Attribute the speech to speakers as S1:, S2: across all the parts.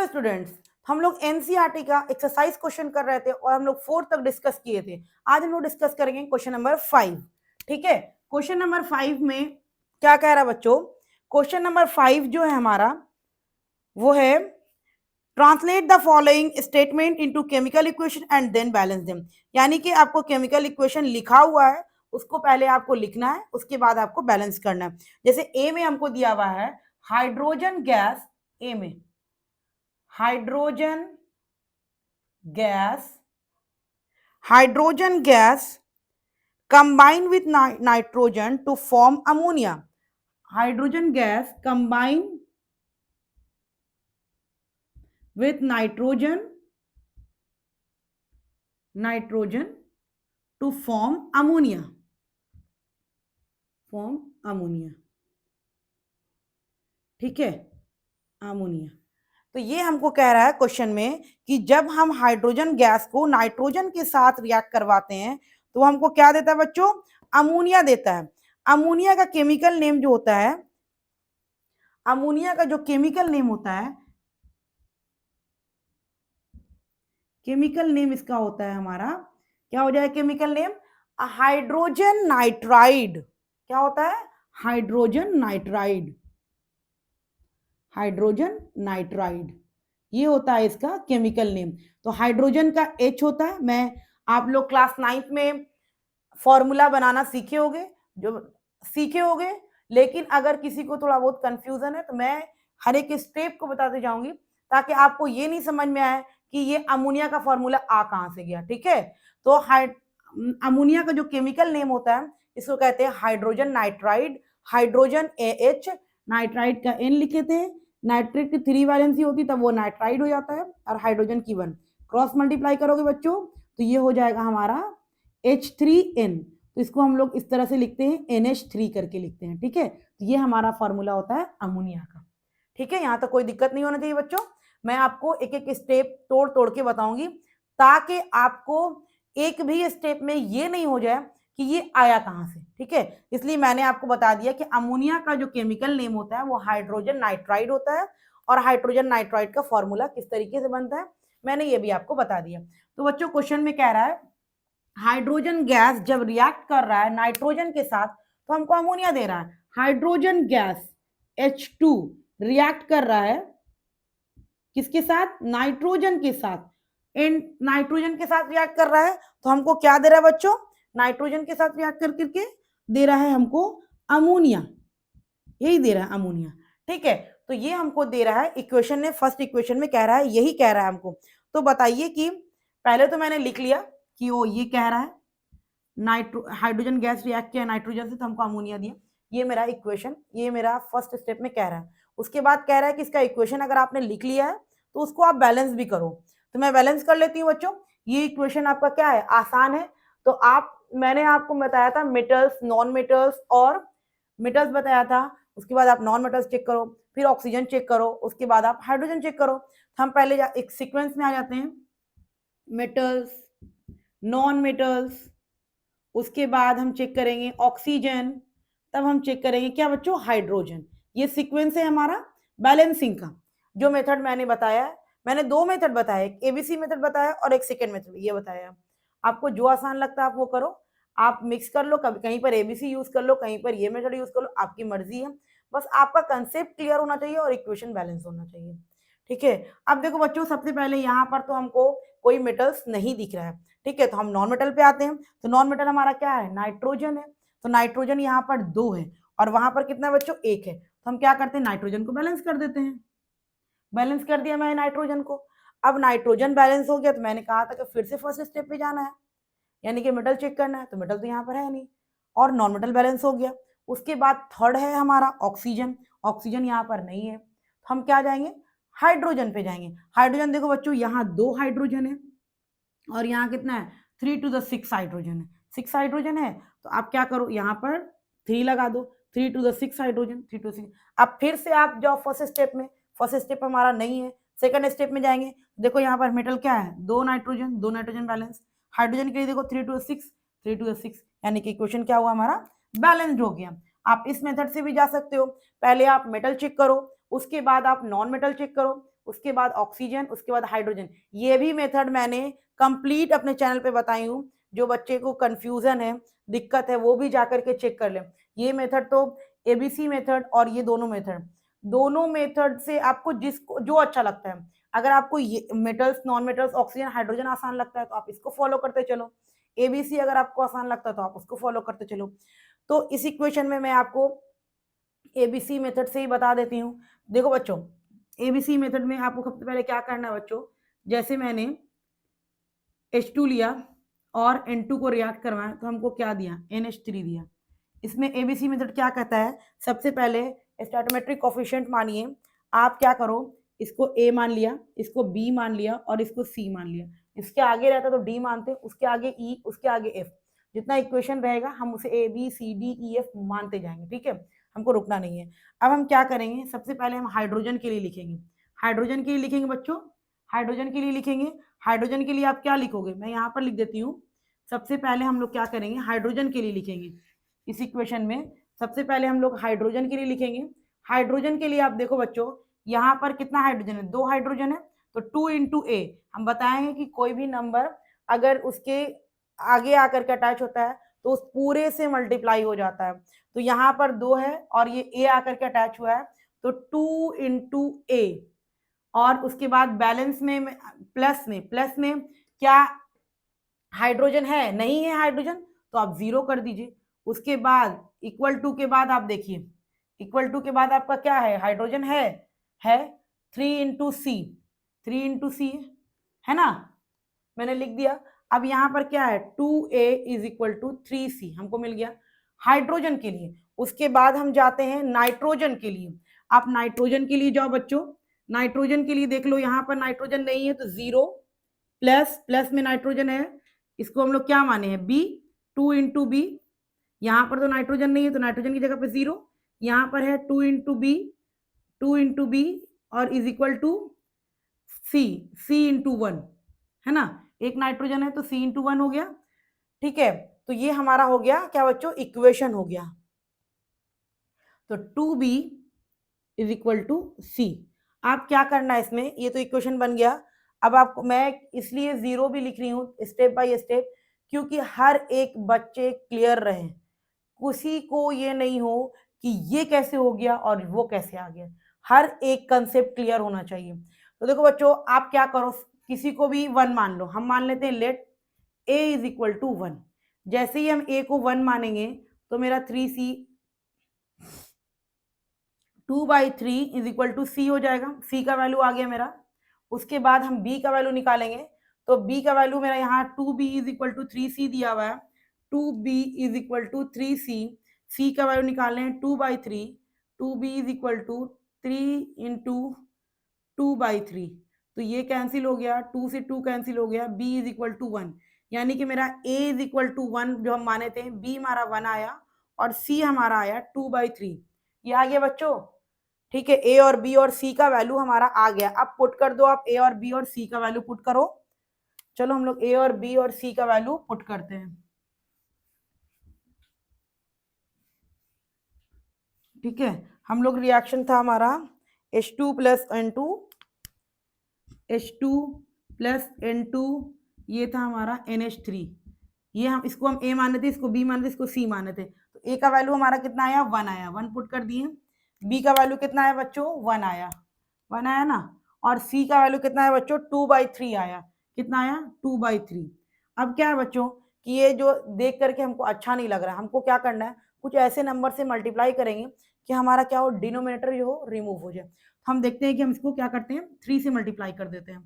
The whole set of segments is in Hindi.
S1: हेलो स्टूडेंट्स, हम लोग एनसीईआरटी का एक्सरसाइज क्वेश्चन कर रहे थे और हम लोग 4 तक डिस्कस किए थे। आज हम लोग डिस्कस करेंगे क्वेश्चन नंबर 5। ठीक है, क्वेश्चन नंबर 5 में क्या कह रहा है बच्चों? क्वेश्चन नंबर 5 जो है हमारा वो है translate the following statement into chemical equation and then balance them. यानी कि आपको केमिकल इक्वेशन लिखा हुआ है, उसको पहले आपको लिखना है, उसके बाद आपको बैलेंस करना है। जैसे ए में हमको दिया हुआ है हाइड्रोजन गैस, ए में hydrogen gas combine with nitrogen to form ammonia. Hydrogen gas combine with nitrogen to form ammonia. ठीक है, अमोनिया। तो ये हमको कह रहा है क्वेश्चन में कि जब हम हाइड्रोजन गैस को नाइट्रोजन के साथ रिएक्ट करवाते हैं तो हमको क्या देता है बच्चों? अमोनिया देता है। अमोनिया का केमिकल नेम जो होता है, अमोनिया का जो केमिकल नेम होता है, केमिकल नेम इसका होता है हमारा, क्या हो जाए केमिकल नेम? Hydrogen nitride. क्या होता है? Hydrogen nitride. ये होता है इसका केमिकल नेम। तो हाइड्रोजन का H होता है, मैं आप लोग क्लास 9th में फॉर्मूला बनाना सीखे होगे, लेकिन अगर किसी को थोड़ा बहुत कंफ्यूजन है तो मैं हर एक स्टेप को बताते जाऊंगी ताकि आपको ये नहीं समझ में आए कि ये अमोनिया का फॉर्मूला आ कहां से गया। ठीक है, तो अमोनिया का जो केमिकल नेम होता है इसको कहते हैं hydrogen nitride. Hydrogen AH, nitride का N लिखे थे, नाइट्रेट की 3 वैलेंसी होती तब वो नाइट्राइड हो जाता है और हाइड्रोजन की 1। क्रॉस मल्टीप्लाई करोगे बच्चों तो ये हो जाएगा हमारा H3N। तो इसको हम लोग इस तरह से लिखते हैं, NH3 करके लिखते हैं। ठीक है, तो ये हमारा फॉर्मूला होता है अमोनिया का। ठीक है, यहाँ तक कोई दिक्कत नहीं होना चाहिए बच्चों। मैं आपको एक एक स्टेप तोड़ तोड़ के बताऊंगी ताकि आपको एक भी स्टेप में ये नहीं हो जाए कि ये आया कहां से। ठीक है, इसलिए मैंने आपको बता दिया कि अमोनिया का जो केमिकल नेम होता है वो हाइड्रोजन नाइट्राइड होता है और हाइड्रोजन नाइट्राइड का फॉर्मूला किस तरीके से बनता है मैंने ये भी आपको बता दिया। तो बच्चों क्वेश्चन में कह रहा है हाइड्रोजन गैस जब रिएक्ट कर रहा है नाइट्रोजन के साथ तो हमको अमोनिया दे रहा है। हाइड्रोजन गैस H2 रिएक्ट कर रहा है किसके साथ? नाइट्रोजन के साथ। नाइट्रोजन के साथ रिएक्ट कर रहा है तो हमको क्या दे रहा है बच्चों? नाइट्रोजन के साथ रिएक्ट कर करके दे रहा है हमको अमोनिया, यही दे रहा है अमोनिया। ठीक है, तो ये हमको दे रहा है इक्वेशन ने, फर्स्ट इक्वेशन में कह रहा है, यही कह रहा है हमको। तो बताइए कि पहले तो मैंने लिख लिया कि वो ये कह रहा है हाइड्रोजन गैस रिएक्ट किया नाइट्रोजन से तो हमको अमोनिया दिया। ये मेरा इक्वेशन, ये मेरा फर्स्ट स्टेप में कह रहा है। उसके बाद कह रहा है कि इसका इक्वेशन अगर आपने लिख लिया है तो उसको आप बैलेंस भी करो। तो मैं बैलेंस कर लेती हूँ बच्चों। ये इक्वेशन आपका क्या है? आसान है। तो मैंने आपको बताया था मेटल्स, नॉन मेटल्स और मेटल्स बताया था। उसके बाद आप नॉन मेटल्स चेक करो, फिर ऑक्सीजन चेक करो, उसके बाद आप हाइड्रोजन चेक करो। हम पहले एक सीक्वेंस में आ जाते हैं, मेटल्स, नॉन मेटल्स, उसके बाद हम चेक करेंगे ऑक्सीजन, तब हम चेक करेंगे क्या बच्चों? हाइड्रोजन। ये सीक्वेंस है हमारा बैलेंसिंग का। जो मेथड मैंने बताया, मैंने 2 मेथड बताया, एक ABC मेथड बताया और एक सेकेंड मेथड ये बताया। आपको जो आसान लगता है आप वो करो, आप मिक्स कर लो, कभी कहीं पर ABC यूज कर लो, कहीं पर ये मेथड यूज कर लो, आपकी मर्जी है। बस आपका कंसेप्ट क्लियर होना चाहिए और इक्वेशन बैलेंस होना चाहिए। ठीक है, अब देखो बच्चों, सबसे पहले यहाँ पर तो हमको कोई मेटल्स नहीं दिख रहा है। ठीक है, तो हम नॉन मेटल पे आते हैं। तो नॉन मेटल हमारा क्या है? नाइट्रोजन है। तो नाइट्रोजन यहाँ पर 2 है और वहां पर कितना बच्चों? 1 है। तो हम क्या करते हैं? नाइट्रोजन को बैलेंस कर देते हैं। बैलेंस कर दिया मैंने नाइट्रोजन को। अब नाइट्रोजन बैलेंस हो गया तो मैंने कहा था कि फिर से फर्स्ट स्टेप पे जाना है, यानी कि मेटल चेक करना है। तो मेटल तो यहाँ पर है नहीं और नॉन मेटल बैलेंस हो गया। उसके बाद थर्ड है हमारा ऑक्सीजन। ऑक्सीजन यहाँ पर नहीं है तो हम क्या जाएंगे? हाइड्रोजन पे जाएंगे। हाइड्रोजन देखो बच्चों, यहाँ 2 हाइड्रोजन है और यहाँ कितना है? 3 to the 6 हाइड्रोजन है। 6 हाइड्रोजन है तो आप क्या करो? यहाँ पर 3 लगा दो, 3 to the 6 हाइड्रोजन, 3 to 6। अब फिर से आप जाओ फर्स्ट स्टेप में। फर्स्ट स्टेप हमारा नहीं है, सेकंड स्टेप में जाएंगे। देखो यहाँ पर मेटल क्या है? 2 नाइट्रोजन बैलेंस। हाइड्रोजन के लिए देखो 3 to the 6, 3 to the 6, यानी कि इक्वेशन क्या हुआ हमारा? बैलेंस्ड हो गया। आप इस मेथड से भी जा सकते हो। पहले आप मेटल चेक करो, उसके बाद आप नॉन मेटल चेक करो, उसके बाद ऑक्सीजन, उसके बाद हाइड्रोजन। ये भी मेथड मैंने कंप्लीट अपने चैनल पे बताई हूँ। जो बच्चे को कंफ्यूजन है, दिक्कत है, वो भी जाकर के चेक कर ले। ये मेथड तो एबीसी मेथड और ये दोनों मेथड से आपको जिसको जो अच्छा लगता है। अगर आपको ये metals, non metals, oxygen, hydrogen आसान लगता है तो आप इसको फॉलो करते चलो। एबीसी अगर आपको आसान लगता है तो आप उसको फॉलो करते चलो। तो इस इक्वेशन में मैं आपको एबीसी मेथड से ही बता देती हूँ। देखो बच्चों, एबीसी मेथड में आपको सबसे पहले क्या करना है बच्चों, जैसे मैंने H2 लिया और N2 को रिएक्ट करवाया तो हमको क्या दिया, NH3 दिया। इसमें एबीसी मेथड क्या कहता है, सबसे पहले स्टोइकोमेट्रिक कोफिशिएंट मानिए। आप क्या करो, इसको A मान लिया, इसको B मान लिया और इसको C मान लिया। इसके आगे रहता तो D मानते, उसके आगे E, उसके आगे F। जितना इक्वेशन रहेगा हम उसे A B C D E F मानते जाएंगे, ठीक है, हमको रुकना नहीं है। अब हम क्या करेंगे, सबसे पहले हम हाइड्रोजन के लिए लिखेंगे। हाइड्रोजन के लिए लिखेंगे बच्चों, हाइड्रोजन के लिए लिखेंगे। हाइड्रोजन के लिए आप क्या लिखोगे, मैं यहाँ पर लिख देती हूँ। सबसे पहले हम लोग क्या करेंगे, हाइड्रोजन के लिए लिखेंगे। इस इक्वेशन में सबसे पहले हम लोग हाइड्रोजन के लिए लिखेंगे। हाइड्रोजन के लिए आप देखो बच्चों, यहाँ पर कितना हाइड्रोजन है, 2 हाइड्रोजन है, तो 2 इंटू ए। हम बताएंगे कि कोई भी नंबर अगर उसके आगे आकर के अटैच होता है तो उस पूरे से मल्टीप्लाई हो जाता है। तो यहाँ पर 2 है और ये ए आकर के अटैच हुआ है, तो 2 इंटू ए। और उसके बाद बैलेंस में प्लस में क्या हाइड्रोजन है, नहीं है हाइड्रोजन, तो आप 0 कर दीजिए। उसके बाद इक्वल टू के बाद आप देखिए, इक्वल टू के बाद आपका क्या है, हाइड्रोजन है 3 इंटू सी, 3 इंटू सी है ना, मैंने लिख दिया। अब यहाँ पर क्या है, 2a is equal to 3c हमको मिल गया हाइड्रोजन के लिए। उसके बाद हम जाते हैं नाइट्रोजन के लिए। आप नाइट्रोजन के लिए जाओ बच्चों, नाइट्रोजन के लिए देख लो, यहाँ पर नाइट्रोजन नहीं है तो 0, प्लस में नाइट्रोजन है, इसको हम लोग क्या माने हैं, बी, 2 इंटू बी। यहाँ पर तो नाइट्रोजन नहीं है तो नाइट्रोजन की जगह पे 0, यहाँ पर है 2 इंटू बी, 2 इंटू बी और is equal to c into 1, है ना, एक नाइट्रोजन है तो सी इंटू 1 हो गया, ठीक है। तो ये हमारा हो गया क्या बच्चों, इक्वेशन हो गया। तो 2b इज इक्वल टू सी। आप क्या करना है इसमें, ये तो इक्वेशन बन गया। अब आपको मैं इसलिए 0 भी लिख रही हूँ स्टेप बाय स्टेप, क्योंकि हर एक बच्चे क्लियर रहे, किसी को ये नहीं हो कि ये कैसे हो गया और वो कैसे आ गया, हर एक कंसेप्ट क्लियर होना चाहिए। तो देखो बच्चों, आप क्या करो, किसी को भी 1 मान लो, हम मान लेते हैं let a is equal to 1। जैसे ही हम a को 1 मानेंगे तो मेरा 3c 2/3 इज इक्वल टू सी हो जाएगा, सी का वैल्यू आ गया मेरा। उसके बाद हम बी का वैल्यू निकालेंगे, तो बी का वैल्यू मेरा यहाँ 2b is equal to 3c दिया हुआ है, 2b is equal to 3c। सी का वैल्यू निकालने हैं 2/3, 2b is equal to 3 into 2/3, तो ये कैंसिल हो गया, 2 से 2 कैंसिल हो गया, b इज इक्वल टू 1। यानी कि मेरा a इज इक्वल टू 1 जो हम माने थे, b हमारा 1 आया और c हमारा आया 2/3। ये आ गया बच्चों, ठीक है। ए और बी और सी का वैल्यू हमारा आ गया। अब पुट कर दो, आप ए और बी और सी का वैल्यू पुट करो। चलो हम लोग ए और बी और सी का वैल्यू पुट करते हैं, ठीक है। हम लोग रिएक्शन था हमारा H2 plus N2, H2 plus N2, ये था हमारा NH3। ये हम इसको हम ए माने थे, इसको बी माने थे, इसको सी माने थे। तो ए का वैल्यू हमारा कितना आया, 1 आया, 1 पुट कर दिए। बी का वैल्यू कितना आया बच्चों, 1 आया, 1 आया ना। और सी का वैल्यू कितना है बच्चों, 2/3 आया, कितना आया, 2/3। अब क्या है बच्चों कि ये जो देख करके हमको अच्छा नहीं लग रहा है, हमको क्या करना है, कुछ ऐसे नंबर से मल्टीप्लाई करेंगे कि हमारा क्या हो, डिनोमिनेटर जो हो रिमूव हो जाए। हम देखते हैं कि हम इसको क्या करते हैं, 3 से मल्टीप्लाई कर देते हैं।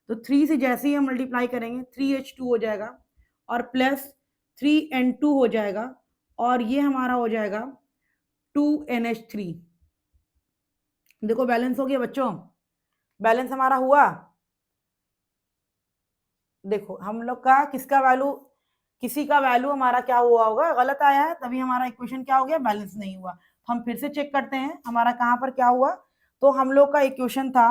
S1: तो 3 से जैसे ही हम मल्टीप्लाई करेंगे 3H2 हो जाएगा और प्लस 3N2 हो जाएगा और ये हमारा हो जाएगा 2NH3। देखो बैलेंस हो गया बच्चों, बैलेंस हमारा हुआ। देखो हम लोग का किसका वैल्यू, किसी का वैल्यू हमारा क्या हुआ होगा, गलत आया है, तभी हमारा इक्वेशन क्या हो गया, बैलेंस नहीं हुआ। हम फिर से चेक करते हैं हमारा कहाँ पर क्या हुआ। तो हम लोग का इक्वेशन था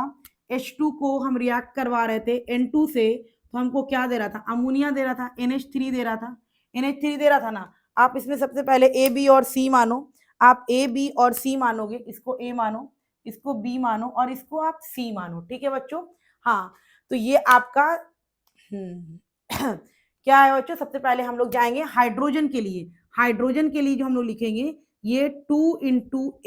S1: H2 को हम रिएक्ट करवा रहे थे N2 से, तो हमको क्या दे रहा था, अमोनिया दे रहा था, NH3 दे रहा था, NH3 दे रहा था ना। आप इसमें सबसे पहले A B और C मानो, आप A B और C मानोगे, इसको A मानो, इसको बी मानो और इसको आप सी मानो, ठीक है बच्चों। हाँ, तो ये आपका क्या है बच्चों, सबसे पहले हम लोग जाएंगे हाइड्रोजन के लिए। हाइड्रोजन के लिए जो हम लोग लिखेंगे ये 2 इंटू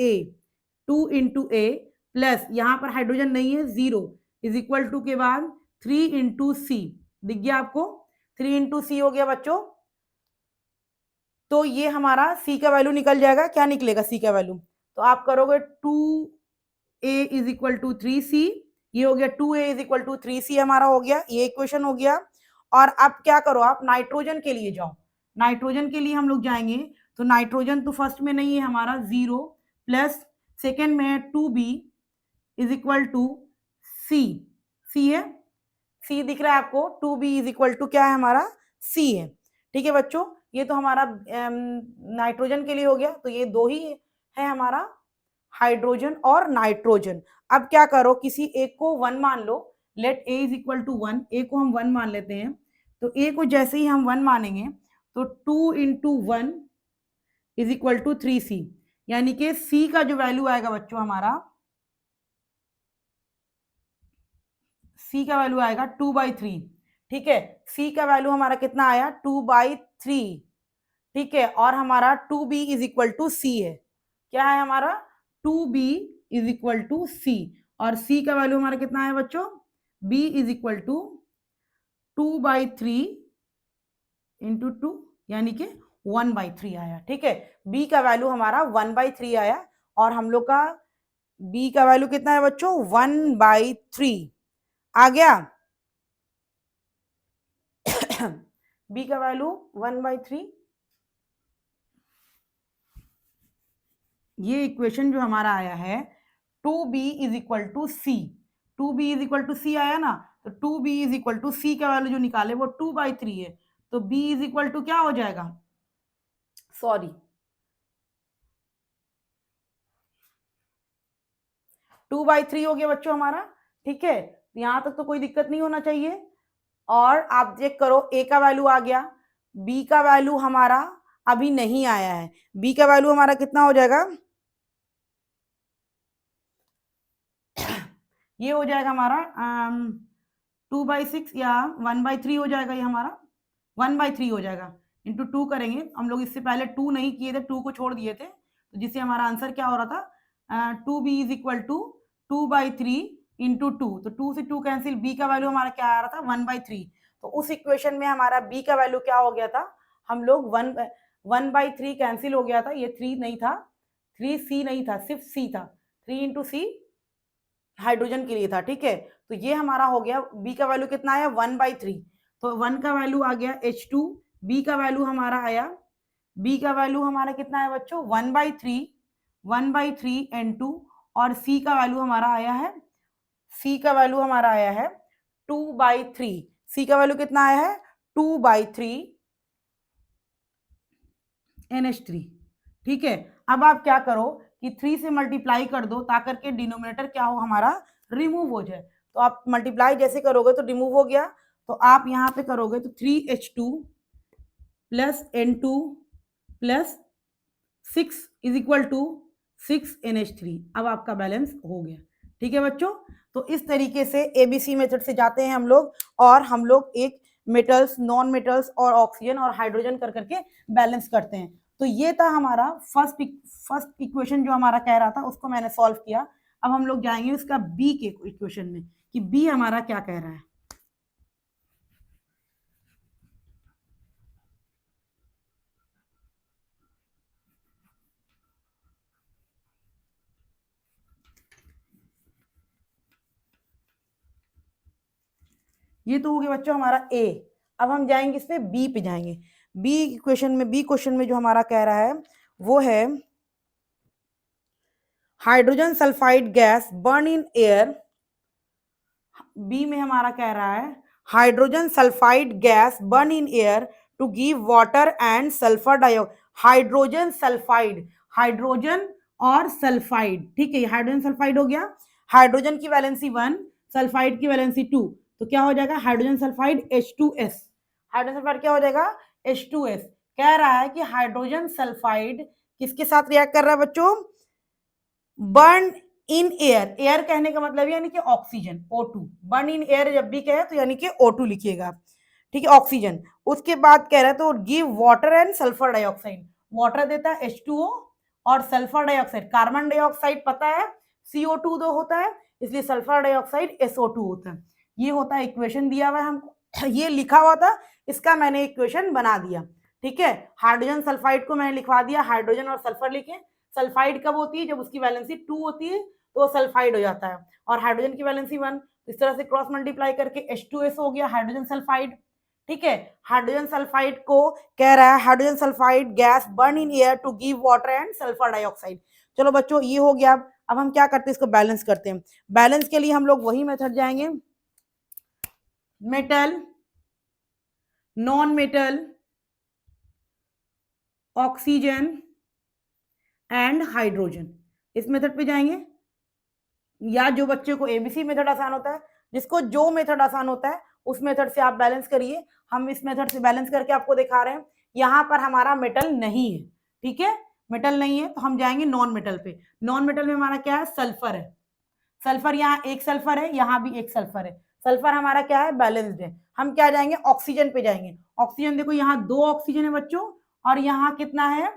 S1: ए प्लस यहाँ पर हाइड्रोजन नहीं है, 0 इज इक्वल टू के बाद 3 इंटू सी। दिख गया आपको, 3 इंटू सी हो गया बच्चों। तो ये हमारा सी का वैल्यू निकल जाएगा। क्या निकलेगा सी का वैल्यू, तो आप करोगे 2a is equal to 3c। ये हो गया 2a is equal to 3c हमारा हो गया, ये इक्वेशन हो गया। और अब क्या करो, आप नाइट्रोजन के लिए जाओ। नाइट्रोजन के लिए हम लोग जाएंगे, तो नाइट्रोजन तो फर्स्ट में नहीं है हमारा, 0 प्लस सेकेंड में है 2b इज इक्वल टू सी। सी है, सी दिख रहा है आपको, 2b इज इक्वल टू क्या है हमारा, सी है। ठीक है बच्चों, ये तो हमारा नाइट्रोजन के लिए हो गया। तो ये दो ही है हमारा, हाइड्रोजन और नाइट्रोजन। अब क्या करो, किसी एक को 1 मान लो, let A is equal to 1, A को हम 1 मान लेते हैं। तो ए को जैसे ही हम 1 मानेंगे तो 2 into 1 is equal to 3c, यानी कि सी का जो वैल्यू आएगा बच्चों हमारा, सी का वैल्यू आएगा 2/3। ठीक है, सी का वैल्यू हमारा कितना आया, 2/3। ठीक है, और हमारा 2b इज इक्वल टू सी है। क्या है हमारा, 2b इज इक्वल टू सी। और c का वैल्यू हमारा कितना है बच्चों, b is equal to 2/3 into 2, यानी कि 1/3 आया। ठीक है, b का वैल्यू हमारा 1/3 आया। और हम लोग का b का वैल्यू कितना है बच्चों, 1/3 आ गया। b का वैल्यू 1/3। ये इक्वेशन जो हमारा आया है 2b is equal to C, 2b is equal to C आया ना, तो 2b इज इक्वल टू सी का वैल्यू जो निकाले वो 2/3 है। तो b इज इक्वल टू क्या हो जाएगा, सॉरी 2/3 हो गया बच्चों हमारा। ठीक है, यहां तक तो कोई दिक्कत नहीं होना चाहिए। और आप चेक करो, a का वैल्यू आ गया, b का वैल्यू हमारा अभी नहीं आया है। b का वैल्यू हमारा कितना हो जाएगा, ये हो जाएगा हमारा 2/6 या 1/3 हो जाएगा। ये हमारा 1/3 हो जाएगा, इंटू 2 करेंगे हम लोग। इससे पहले 2 नहीं किए थे, 2 को छोड़ दिए थे, तो जिससे हमारा आंसर क्या हो रहा था, 2b is equal to 2/3 into 2। तो 2 से 2 कैंसिल, b का वैल्यू हमारा क्या आ रहा था, 1/3। तो उस इक्वेशन में हमारा b का वैल्यू क्या हो गया था, हम लोग 1/3 कैंसिल हो गया था। ये 3 नहीं था, 3c नहीं था, सिर्फ c था, 3 इंटू सी हाइड्रोजन के लिए था। ठीक है, तो ये हमारा हो गया, b का वैल्यू कितना आया, 1/3। तो 1 का वैल्यू आ गया H2, b का वैल्यू हमारा आया, b का वैल्यू हमारा कितना है बच्चों, 1/3 N2। और c का वैल्यू हमारा आया है, c का वैल्यू हमारा आया है 2/3। c का वैल्यू कितना आया है, 2/3 NH3। ठीक है, अब आप क्या करो कि 3 से मल्टीप्लाई कर दो, ताकर के डिनोमिनेटर क्या हो हमारा, रिमूव हो जाए। तो आप मल्टीप्लाई जैसे करोगे तो रिमूव हो गया, तो आप यहाँ पे करोगे तो 3H2 plus N2 plus 6 is equal to 6NH3। अब आपका बैलेंस हो गया। ठीक है बच्चों, तो इस तरीके से ABC मेथड से जाते हैं हम लोग, और हम लोग एक मेटल्स, नॉन मेटल्स और ऑक्सीजन और हाइड्रोजन कर करके बैलेंस करते हैं। तो ये था हमारा फर्स्ट इक्वेशन जो हमारा कह रहा था, उसको मैंने सॉल्व किया। अब हम लोग जाएंगे उसका बी के इक्वेशन में, कि बी हमारा क्या कह रहा है। ये तो हो गया बच्चों हमारा ए। अब हम जाएंगे इस पे बी पे जाएंगे। बी क्वेश्चन में जो हमारा कह रहा है वो है hydrogen sulphide gas burn in air. B में हमारा कह रहा है hydrogen sulphide gas burn in air to give water and sulphur dioxide. Hydrogen sulphide, hydrogen और सल्फाइड। ठीक है, हाइड्रोजन सल्फाइड हो गया, हाइड्रोजन की वैलेंसी 1, सल्फाइड की वैलेंसी 2। तो क्या हो जाएगा, hydrogen sulphide H2S। Hydrogen sulphide क्या हो जाएगा, H2S। कह रहा है कि हाइड्रोजन सल्फाइड किसके साथ रिएक्ट कर रहा है बच्चों, बर्न इन एयर, एयर कहने का मतलब यानी कि oxygen, O2, burn in air जब भी कहे तो यानी कि O2 लिखिएगा, ठीक है, ऑक्सीजन। उसके बाद कह रहा है तो give water and sulphur dioxide, water देता है H2O और सल्फर डाइऑक्साइड, कार्बन डाइऑक्साइड पता है CO2 दो होता है, इसलिए सल्फर डाइऑक्साइड SO2 होता है। ये होता है इक्वेशन दिया हुआ है हमको, ये लिखा हुआ था, इसका मैंने इक्वेशन बना दिया, ठीक है। हाइड्रोजन सल्फाइड को मैंने लिखवा दिया, हाइड्रोजन और सल्फर लिखे। सल्फाइड कब होती है, जब उसकी वैलेंसी 2 होती है तो सल्फाइड हो जाता है, और हाइड्रोजन की वैलेंसी 1, इस तरह से क्रॉस मल्टीप्लाई करके H2S हो गया हाइड्रोजन सल्फाइड, ठीक है। हाइड्रोजन सल्फाइड को कह रहा है hydrogen sulphide gas burn in air to give water and sulphur dioxide. चलो बच्चों ये हो गया। अब हम क्या करते हैं, इसको बैलेंस करते हैं। बैलेंस के लिए हम लोग वही मेथड जाएंगे, metal, non metal, oxygen and hydrogen, इस मेथड पे जाएंगे। या जो बच्चे को एबीसी मेथड आसान होता है, जिसको जो मेथड आसान होता है उस मेथड से आप बैलेंस करिए। हम इस मेथड से बैलेंस करके आपको दिखा रहे हैं। यहाँ पर हमारा मेटल नहीं है, ठीक है, मेटल नहीं है तो हम जाएंगे नॉन मेटल पे। नॉन मेटल में हमारा क्या है, सल्फर है। सल्फर यहाँ एक सल्फर है, यहाँ भी एक सल्फर है, सल्फर हमारा क्या है, बैलेंस्ड है। हम क्या जाएंगे, ऑक्सीजन पे जाएंगे। ऑक्सीजन देखो यहाँ 2 ऑक्सीजन है बच्चों, और यहाँ कितना है,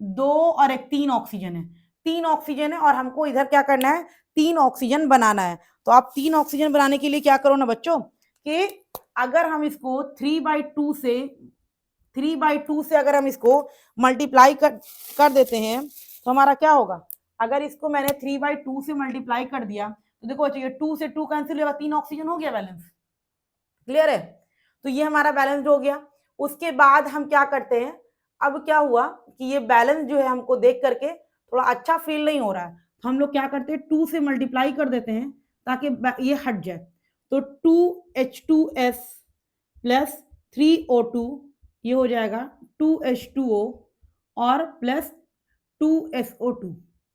S1: 2 और 1, 3 ऑक्सीजन है, 3 ऑक्सीजन है, और हमको इधर क्या करना है, 3 ऑक्सीजन बनाना है। तो आप 3 ऑक्सीजन बनाने के लिए क्या करो ना बच्चों, कि अगर हम इसको 3/2 से अगर हम इसको मल्टीप्लाई कर देते हैं तो हमारा क्या होगा। अगर इसको मैंने 3/2 से मल्टीप्लाई कर दिया तो देखो बच्चों, ये 2 से 2 कैंसिल होगा, 3 ऑक्सीजन हो गया बैलेंस, क्लियर है। तो ये हमारा बैलेंस हो गया। उसके बाद हम क्या करते हैं, अब क्या हुआ कि ये बैलेंस जो है हमको देख करके थोड़ा अच्छा फील नहीं हो रहा है, तो हम लोग क्या करते हैं, 2 से मल्टीप्लाई कर देते हैं ताकि ये हट जाए। तो 2H2S प्लस 3O2, ये हो जाएगा 2H2O और प्लस 2SO2,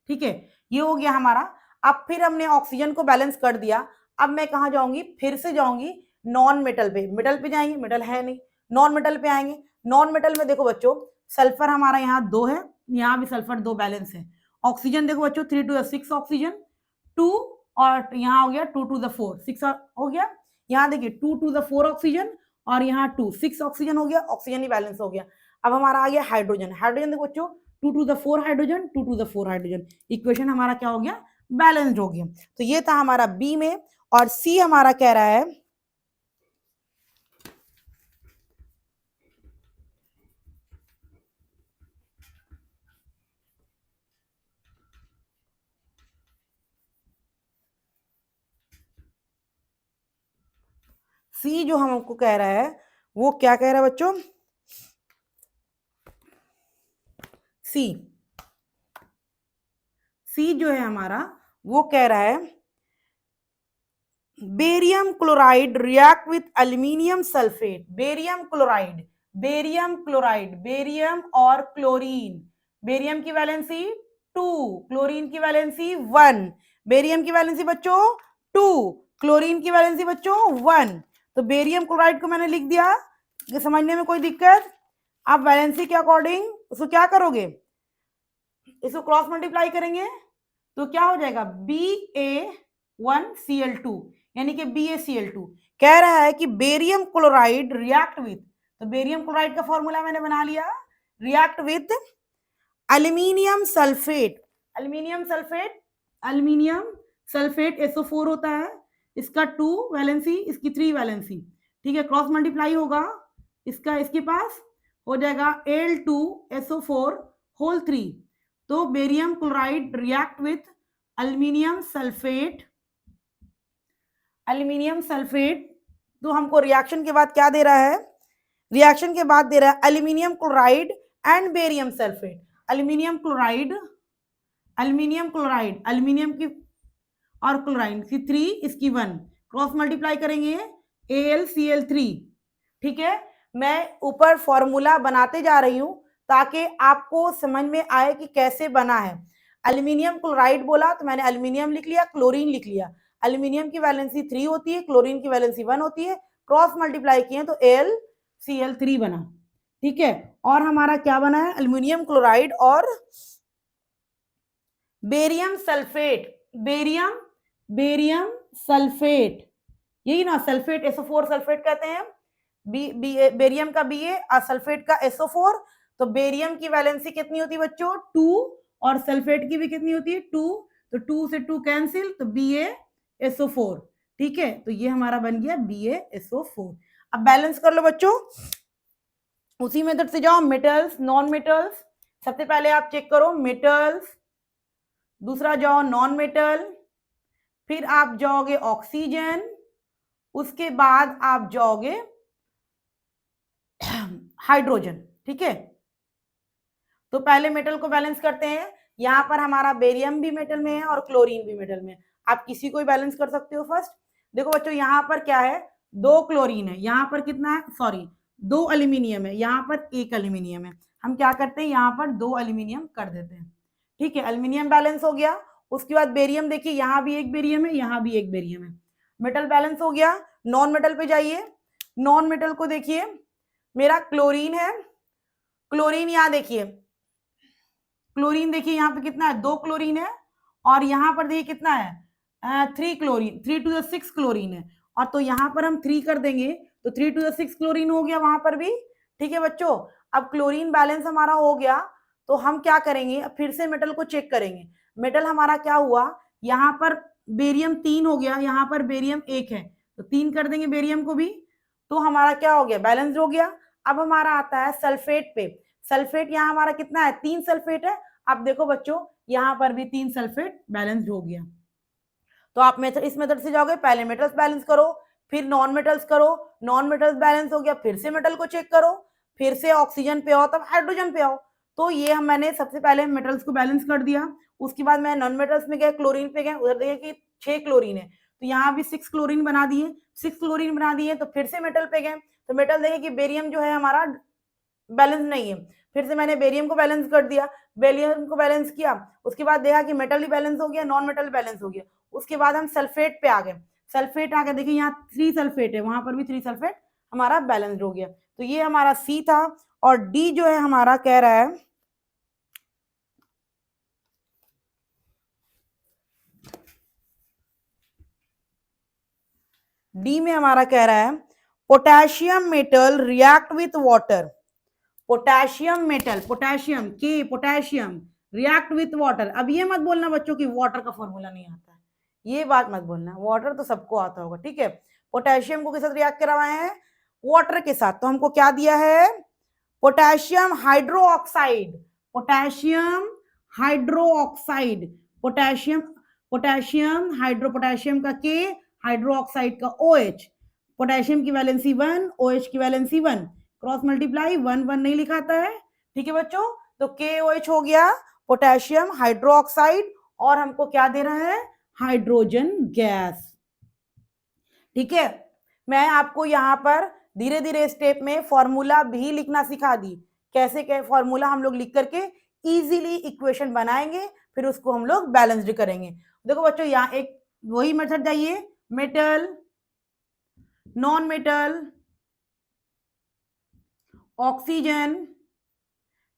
S1: ठीक है, ये हो गया हमारा। अब फिर हमने ऑक्सीजन को बैलेंस कर दिया। अब मैं कहाँ जाऊंगी, फिर से जाऊंगी नॉन मेटल पे। मेटल पे जाएंगे, मेटल है नहीं, नॉन मेटल पे आएंगे। नॉन मेटल में देखो बच्चों, सल्फर हमारा यहाँ 2 है, यहाँ भी सल्फर 2 बैलेंस है। ऑक्सीजन देखो बच्चों, 3 to the 6 ऑक्सीजन, 2, और यहाँ हो गया 2 to the 4, 6 हो गया। यहाँ देखिए 2 to the 4 ऑक्सीजन, और यहाँ 2, 6 ऑक्सीजन हो गया, ऑक्सीजन ही बैलेंस हो गया। अब हमारा आ गया हाइड्रोजन। हाइड्रोजन देखो बच्चों, 2 to the 4 hydrogen, 2 to the 4 hydrogen, equation हमारा क्या हो गया, बैलेंस्ड हो गया। तो ये था हमारा बी में। और सी हमारा कह रहा है, सी जो हमको कह रहा है वो क्या कह रहा है बच्चों, सी, सी जो है हमारा वो कह रहा है barium chloride react with aluminium sulphate. Barium chloride, barium chloride, barium और क्लोरीन, बेरियम की वैलेंसी 2, क्लोरीन की वैलेंसी 1, बेरियम की वैलेंसी बच्चों 2, क्लोरीन की वैलेंसी बच्चों 1। तो बेरियम क्लोराइड को मैंने लिख दिया, समझने में कोई दिक्कत। आप वैलेंसी के अकॉर्डिंग उसको क्या करोगे, इसको क्रॉस मल्टीप्लाई करेंगे तो क्या हो जाएगा, Ba1Cl2, यानी कि BaCl2। कह रहा है कि बेरियम क्लोराइड रिएक्ट विथ, तो बेरियम क्लोराइड का फॉर्मूला मैंने बना लिया, react with aluminium sulphate. Aluminium sulphate, aluminium sulphate SO4 होता है, इसका 2 वैलेंसी, इसकी 3 वैलेंसी, ठीक है, क्रॉस मल्टीप्लाई होगा, इसका इसके पास हो जाएगा Al2SO4 होल 3। तो barium chloride react with aluminium sulphate, aluminium sulphate. तो हमको रिएक्शन के बाद क्या दे रहा है, रिएक्शन के बाद दे रहा है aluminium chloride and barium sulphate. Aluminium chloride, aluminium chloride, aluminium की और क्लोराइड की 3, इसकी 1, क्रॉस मल्टीप्लाई करेंगे AlCl3, ठीक है। मैं ऊपर फॉर्मूला बनाते जा रही हूं ताकि आपको समझ में आए कि कैसे बना है। एल्यूमिनियम क्लोराइड बोला तो मैंने एल्यूमिनियम लिख लिया, क्लोरीन लिख लिया। एल्यूमिनियम की वैलेंसी 3 होती है, क्लोरीन की वैलेंसी 1 होती है, क्रॉस मल्टीप्लाई किए तो AlCl3 बना, ठीक है। और हमारा क्या बना है, एल्यूमिनियम क्लोराइड और barium sulphate, barium, barium sulphate, यही ना, सल्फेट SO4 सल्फेट कहते हैं। बेरियम का Ba और सल्फेट का SO4। तो बेरियम की वैलेंसी कितनी होती है बच्चों? 2, और सल्फेट की भी कितनी होती है? 2। तो 2 से 2 कैंसिल, तो BaSO4। ठीक है, तो ये हमारा बन गया BaSO4। अब बैलेंस कर लो बच्चों, उसी मेथड से जाओ। मेटल्स, नॉन मेटल्स, सबसे पहले आप चेक करो मेटल्स, दूसरा जाओ नॉन मेटल, फिर आप जाओगे ऑक्सीजन, उसके बाद आप जाओगे हाइड्रोजन। ठीक है, तो पहले मेटल को बैलेंस करते हैं। यहां पर हमारा बेरियम भी मेटल में है और क्लोरीन भी मेटल में है। आप किसी को भी बैलेंस कर सकते हो। फर्स्ट देखो बच्चों, यहां पर क्या है? 2 क्लोरीन है, यहां पर कितना है? सॉरी, 2 एल्यूमिनियम है, यहां पर 1 एल्यूमिनियम है। हम क्या करते हैं, यहां पर 2 एल्यूमिनियम कर देते हैं। ठीक है, एल्यूमिनियम बैलेंस हो गया। उसके बाद बेरियम, देखिए यहां भी एक बेरियम है, यहां भी एक बेरियम है। मेटल बैलेंस हो गया। नॉन मेटल पे जाइए, नॉन मेटल को देखिए, मेरा क्लोरीन है। क्लोरीन यहां देखिए, क्लोरीन देखिए यहाँ पे कितना है? 2 क्लोरीन है, और यहाँ पर देखिए कितना है? 3 क्लोरीन, 3 to the 6 क्लोरीन है। और तो यहाँ पर हम 3 कर देंगे तो 3 to the 6 क्लोरीन हो गया वहां पर भी। ठीक है बच्चों, अब क्लोरीन बैलेंस हमारा हो गया, तो हम क्या करेंगे, अब फिर से मेटल को चेक करेंगे। मेटल हमारा क्या हुआ? यहाँ पर बेरियम 3 हो गया, यहाँ पर बेरियम 1 है, तो 3 कर देंगे बेरियम को भी, तो हमारा क्या हो गया? बैलेंस हो गया। अब हमारा आता है सल्फेट पे। सल्फेट यहाँ हमारा कितना है? 3 सल्फेट है। अब देखो बच्चों, यहां पर भी 3 सल्फेट बैलेंस्ड हो गया। तो आप मेथड, इस मेथड से जाओगे, पहले मेटल्स बैलेंस करो, फिर नॉन मेटल्स करो। नॉन मेटल्स बैलेंस हो गया, फिर से मेटल को चेक करो, फिर से ऑक्सीजन पे आओ, तब हाइड्रोजन पे आओ। तो ये हम, मैंने सबसे पहले मेटल्स को बैलेंस कर दिया। उसके बाद मैं नॉन मेटल्स में गया, क्लोरीन पे गए, उधर देखिए कि 6 क्लोरीन है, तो यहाँ भी 6 क्लोरीन बना दिए। 6 क्लोरीन बना दिए, तो फिर से मेटल पे गए, तो मेटल देखिए कि बेरियम जो है हमारा बैलेंस नहीं है। फिर से मैंने बेरियम को बैलेंस कर दिया, बेरियम को बैलेंस किया, उसके बाद देखा कि मेटल ही बैलेंस हो गया, नॉन मेटल बैलेंस हो गया। उसके बाद हम सल्फेट पे आ गए। सल्फेट आ गए, देखिए यहाँ 3 सल्फेट है, वहां पर भी 3 सल्फेट हमारा बैलेंस्ड हो गया। तो ये हमारा सी था। और डी जो है हमारा कह रहा है, डी में हमारा कह रहा है potassium metal react with water. Potassium metal, potassium के, पोटेशियम रिएक्ट विथ वाटर। अब ये मत बोलना बच्चों की वाटर का फॉर्मूला नहीं आता है, ये बात मत बोलना, वाटर तो सबको आता होगा। ठीक है, पोटेशियम को किस साथ रिएक्ट करवाए हैं? वाटर के साथ। तो हमको क्या दिया है? Potassium hydro oxide, potassium hydro oxide, potassium, potassium hydro, potassium का के, हाइड्रो ऑक्साइड का OH। पोटेशियम की वैलेंसी 1, OH की वैलेंसी 1, क्रॉस मल्टीप्लाई, 1 1 नहीं लिखाता है। ठीक है बच्चों, तो KOH हो गया पोटेशियम हाइड्रो ऑक्साइड, और हमको क्या दे रहा है? Hydrogen gas. ठीक है, मैं आपको यहाँ पर धीरे धीरे स्टेप में फॉर्मूला भी लिखना सिखा दी, कैसे क्या फॉर्मूला हम लोग लिख करके इजीली इक्वेशन बनाएंगे, फिर उसको हम लोग बैलेंस्ड करेंगे। देखो बच्चों, यहाँ एक वही मेथड जाइए, metal, non metal, oxygen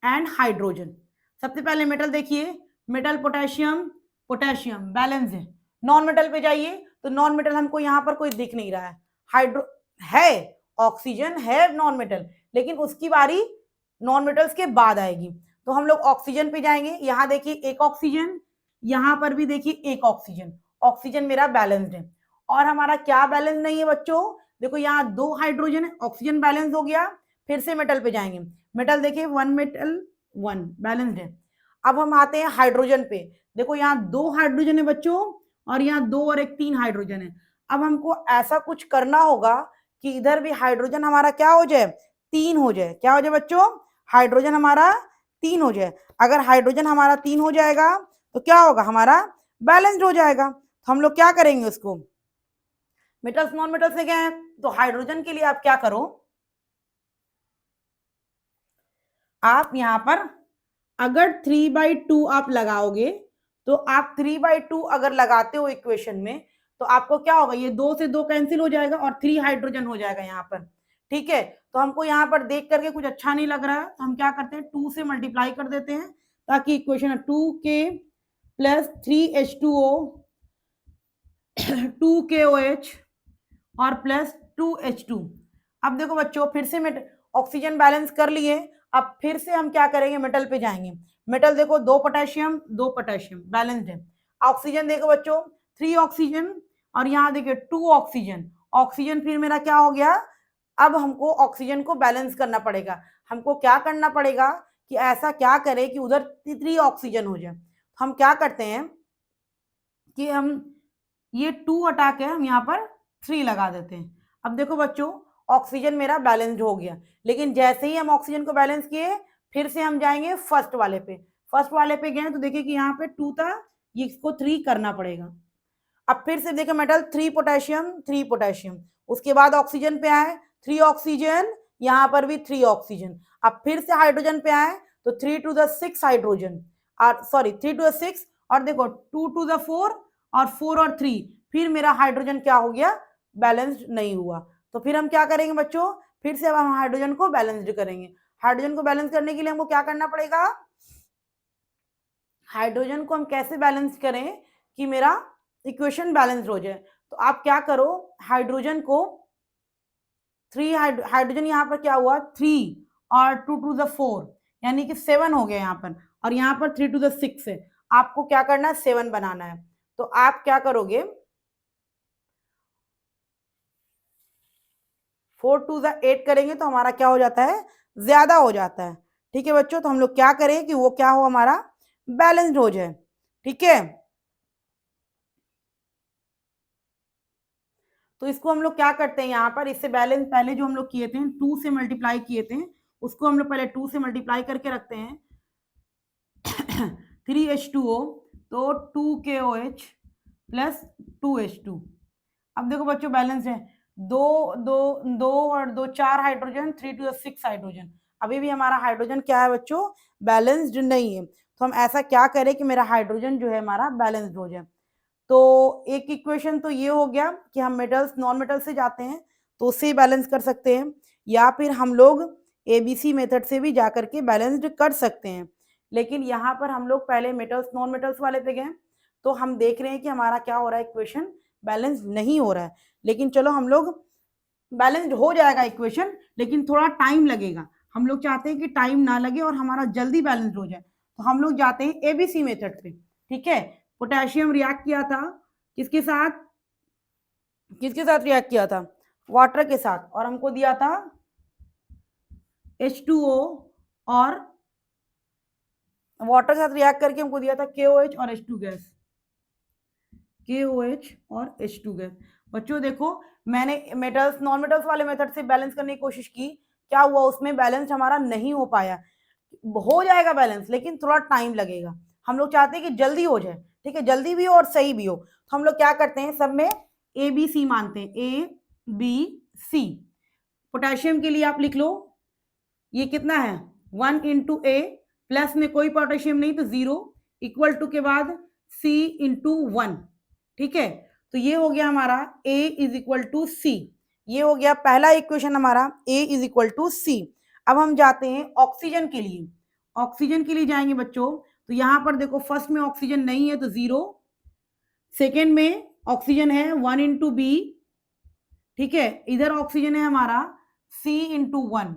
S1: and hydrogen. सबसे पहले मेटल देखिए, मेटल पोटेशियम, पोटेशियम बैलेंस है। नॉन मेटल पे जाइए, तो नॉन मेटल हमको यहाँ पर कोई दिख नहीं रहा है। हाइड्रो है, ऑक्सीजन है नॉन मेटल, लेकिन उसकी बारी नॉन मेटल्स के बाद आएगी। तो हम लोग ऑक्सीजन पे जाएंगे, यहाँ देखिए एक ऑक्सीजन, यहाँ पर भी देखिए एक ऑक्सीजन। ऑक्सीजन मेरा बैलेंस्ड है। और हमारा क्या बैलेंस नहीं है बच्चों? देखो यहाँ 2 हाइड्रोजन है, ऑक्सीजन बैलेंस हो गया। फिर से मेटल पे जाएंगे, मेटल देखिए 1 मेटल 1 बैलेंस्ड है। अब हम आते हैं हाइड्रोजन पे, देखो यहाँ 2 हाइड्रोजन है बच्चों, और यहाँ 2 और 1 3 हाइड्रोजन है। अब हमको ऐसा कुछ करना होगा कि इधर भी हाइड्रोजन हमारा क्या हो जाए? 3 हो जाए। क्या हो जाए बच्चों? हाइड्रोजन हमारा 3 हो जाए। अगर हाइड्रोजन हमारा 3 हो जाएगा तो क्या होगा? हमारा बैलेंस्ड हो जाएगा। तो हम लोग क्या करेंगे उसको? मेटल्स नॉन मेटल्स से क्या है, तो हाइड्रोजन के लिए आप क्या करो, आप यहां पर अगर 3/2 आप लगाओगे, तो आप 3/2 अगर लगाते हो इक्वेशन में, तो आपको क्या होगा? ये 2 से 2 कैंसिल हो जाएगा और 3 हाइड्रोजन हो जाएगा यहाँ पर। ठीक है, तो हमको यहाँ पर देख करके कुछ अच्छा नहीं लग रहा है, तो हम क्या करते हैं, 2 से मल्टीप्लाई कर देते हैं, ताकि इक्वेशन 2k + 3H2O 2KOH और प्लस 2H2। अब देखो बच्चों, फिर से ऑक्सीजन बैलेंस कर लिए। अब फिर से हम क्या करेंगे, मेटल पे जाएंगे। मेटल देखो, 2 पोटेशियम बैलेंस्ड है। ऑक्सीजन देखो बच्चों, 3 ऑक्सीजन और यहाँ देखिए 2 ऑक्सीजन। ऑक्सीजन फिर मेरा क्या हो गया, अब हमको ऑक्सीजन को बैलेंस करना पड़ेगा। हमको क्या करना पड़ेगा कि ऐसा क्या करें कि उधर 3 ऑक्सीजन हो जाए। हम क्या करते हैं कि हम ये 2 हटा के हम यहाँ पर 3 लगा देते हैं। अब देखो बच्चों, ऑक्सीजन मेरा बैलेंस्ड हो गया। लेकिन जैसे ही हम ऑक्सीजन को बैलेंस किए, फिर से हम जाएंगे फर्स्ट वाले पे। फर्स्ट वाले पे गए तो देखिए कि यहाँ पे 2 था, ये इसको 3 करना पड़ेगा। अब फिर से देखो मेटल, 3 पोटेशियम उसके बाद ऑक्सीजन पे आए, 3 ऑक्सीजन, यहाँ पर भी 3 ऑक्सीजन। अब फिर से हाइड्रोजन पे आए तो 3 to the 6 हाइड्रोजन, और सॉरी 3 to the 6, और देखो 2 to the 4 और 4 और 3, फिर मेरा हाइड्रोजन क्या हो गया, बैलेंस्ड नहीं हुआ। तो फिर हम क्या करेंगे बच्चों, फिर से अब हम हाइड्रोजन को बैलेंस्ड करेंगे। हाइड्रोजन को बैलेंस करने के लिए हमको क्या करना पड़ेगा, हाइड्रोजन को हम कैसे बैलेंस करें कि मेरा इक्वेशन बैलेंस्ड हो जाए। तो आप क्या करो, हाइड्रोजन को 3, हाइड्रोजन यहाँ पर क्या हुआ 3 और 2 to the 4, यानी कि 7 हो गया यहाँ पर, और यहाँ पर 3 to the 6 है। आपको क्या करना है, 7 बनाना है। तो आप क्या करोगे, 4 to the 8 करेंगे तो हमारा क्या हो जाता है, ज्यादा हो जाता है। ठीक है बच्चों, तो हम लोग क्या करें कि वो क्या हो, हमारा बैलेंस्ड हो जाए। ठीक है, तो इसको हम लोग क्या करते हैं, यहाँ पर इससे बैलेंस पहले जो हम लोग किए थे 2 से मल्टीप्लाई किए थे, उसको हम लोग पहले 2 से मल्टीप्लाई करके रखते हैं। 3H2O, तो 2KOH प्लस 2H2। अब देखो बच्चों, बैलेंस है, दो दो दो और दो 4 हाइड्रोजन, 3 to the 6 हाइड्रोजन। अभी भी हमारा हाइड्रोजन क्या है बच्चों, बैलेंस्ड नहीं है। तो हम ऐसा क्या करें कि मेरा हाइड्रोजन जो है हमारा बैलेंस्ड हो जाए। तो एक इक्वेशन तो ये हो गया कि हम मेटल्स नॉन मेटल से जाते हैं तो उससे बैलेंस कर सकते हैं, या फिर हम लोग ABC मेथड से भी जाकर के बैलेंस्ड कर सकते हैं। लेकिन यहाँ पर हम लोग पहले मेटल्स नॉन मेटल्स वाले पे गए, तो हम देख रहे हैं कि हमारा क्या हो रहा है, इक्वेशन बैलेंस नहीं हो रहा है। लेकिन चलो, हम लोग बैलेंस्ड हो जाएगा इक्वेशन, लेकिन थोड़ा टाइम लगेगा। हम लोग चाहते हैं कि टाइम ना लगे और हमारा जल्दी बैलेंस्ड हो जाए, तो हम लोग जाते हैं ABC मेथड पे। ठीक है, पोटेशियम रिएक्ट किया था किसके साथ, किसके साथ रिएक्ट किया था, वाटर के साथ, और हमको दिया था H2O, और वाटर के साथ रिएक्ट करके हमको दिया था KOH और H2 गैस, KOH और H2 गैस। बच्चों देखो, मैंने मेटल्स नॉन मेटल्स वाले मेथड से बैलेंस करने की कोशिश की, क्या हुआ, उसमें बैलेंस हमारा नहीं हो पाया। हो जाएगा बैलेंस, लेकिन थोड़ा टाइम लगेगा। हम लोग चाहते हैं कि जल्दी हो जाए। ठीक है, जल्दी भी हो और सही भी हो, तो हम लोग क्या करते हैं, सब में ABC मानते हैं, ABC। पोटेशियम के लिए आप लिख लो, ये कितना है, 1 into A, प्लस में कोई पोटेशियम नहीं तो 0, इक्वल टू के बाद C into 1। ठीक है, तो ये हो गया हमारा A is equal to C। ये हो गया पहला इक्वेशन हमारा, A is equal to C। अब हम जाते हैं ऑक्सीजन के लिए। ऑक्सीजन के लिए जाएंगे बच्चों, तो यहां पर देखो, फर्स्ट में ऑक्सीजन नहीं है तो 0, सेकेंड में ऑक्सीजन है 1 into B। ठीक है, इधर ऑक्सीजन है हमारा C into 1।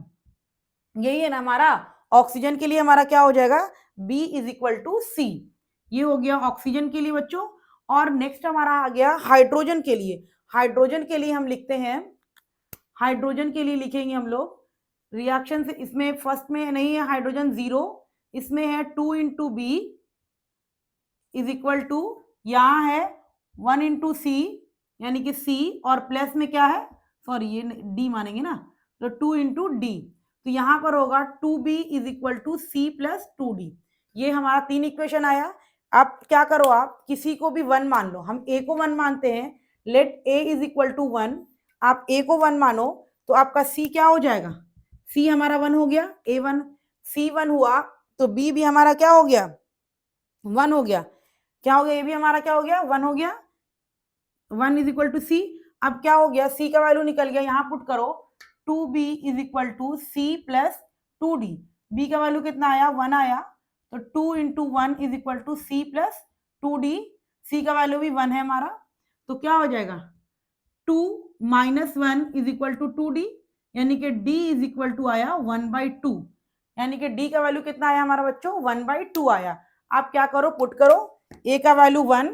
S1: यही है ना हमारा, ऑक्सीजन के लिए हमारा क्या हो जाएगा, B is equal to C। ये हो गया ऑक्सीजन के लिए बच्चों। और नेक्स्ट हमारा आ गया हाइड्रोजन के लिए। हाइड्रोजन के लिए हम लिखते हैं, हाइड्रोजन के लिए लिखेंगे हम लोग रिएक्शन से, इसमें फर्स्ट में नहीं है हाइड्रोजन 0, इसमें है 2 into B is equal to, यहाँ है 1 into C, यानी कि C, और प्लस में क्या है, सॉरी ये D मानेंगे ना, तो 2 into D। तो यहाँ पर होगा 2B is equal to C plus 2D। ये हमारा 3 इक्वेशन आया। आप क्या करो, आप किसी को भी 1 मान लो, हम A को 1 मानते हैं, let A is equal to 1। आप A को 1 मानो तो आपका C क्या हो जाएगा, C हमारा 1 हो गया, A1, C 1 हुआ तो B भी हमारा क्या हो गया, 1 हो गया। क्या हो गया, ये भी हमारा क्या हो गया, 1 हो गया, 1 इज इक्वल टू C। अब क्या हो गया, C का वैल्यू निकल गया, यहाँ पुट करो 2B is equal to C plus 2D। B का वैल्यू कितना आया, 1 आया, तो 2 into 1 is equal to C plus 2D। C का वैल्यू भी 1 है हमारा, तो क्या हो जाएगा 2 - 1 इज इक्वल टू 2d, यानी कि d इज इक्वल टू आया 1/2, यानी कि d का वैल्यू कितना आया हमारा बच्चों 1/2 आया। आप क्या करो पुट करो, a का वैल्यू 1,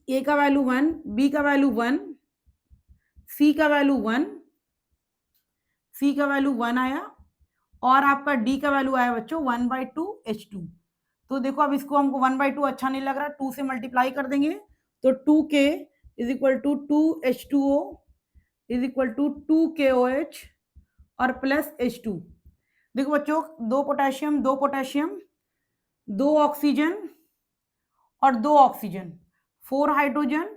S1: a का वैल्यू 1, b का वैल्यू 1, c का वैल्यू 1, c का वैल्यू 1 आया और आपका d का वैल्यू आया बच्चों 1/2 H2। तो देखो अब इसको हमको 1/2 अच्छा नहीं लग रहा, 2 से मल्टीप्लाई कर देंगे तो 2k is equal to 2H2O is equal to 2KOH और प्लस H2। देखो बच्चों 2 पोटेशियम 2 पोटेशियम 2 ऑक्सीजन और 2 ऑक्सीजन, 4 हाइड्रोजन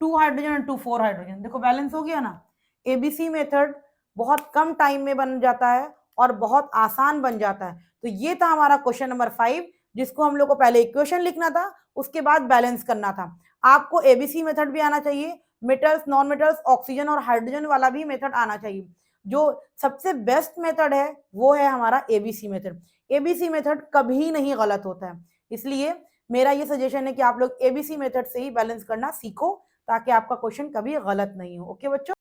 S1: 2 हाइड्रोजन और 2 4 हाइड्रोजन। देखो बैलेंस हो गया ना। एबीसी मेथड बहुत कम टाइम में बन जाता है और बहुत आसान बन जाता है। तो ये था हमारा क्वेश्चन नंबर 5, जिसको हम लोग को पहले इक्वेशन लिखना था, उसके बाद बैलेंस करना था। आपको एबीसी मेथड भी आना चाहिए, मेटल्स नॉन मेटल्स ऑक्सीजन और हाइड्रोजन वाला भी मेथड आना चाहिए। जो सबसे बेस्ट मेथड है वो है हमारा एबीसी मेथड। एबीसी मेथड कभी नहीं गलत होता है, इसलिए मेरा ये सजेशन है कि आप लोग एबीसी मेथड से ही बैलेंस करना सीखो, ताकि आपका क्वेश्चन कभी गलत नहीं हो। ओके बच्चों।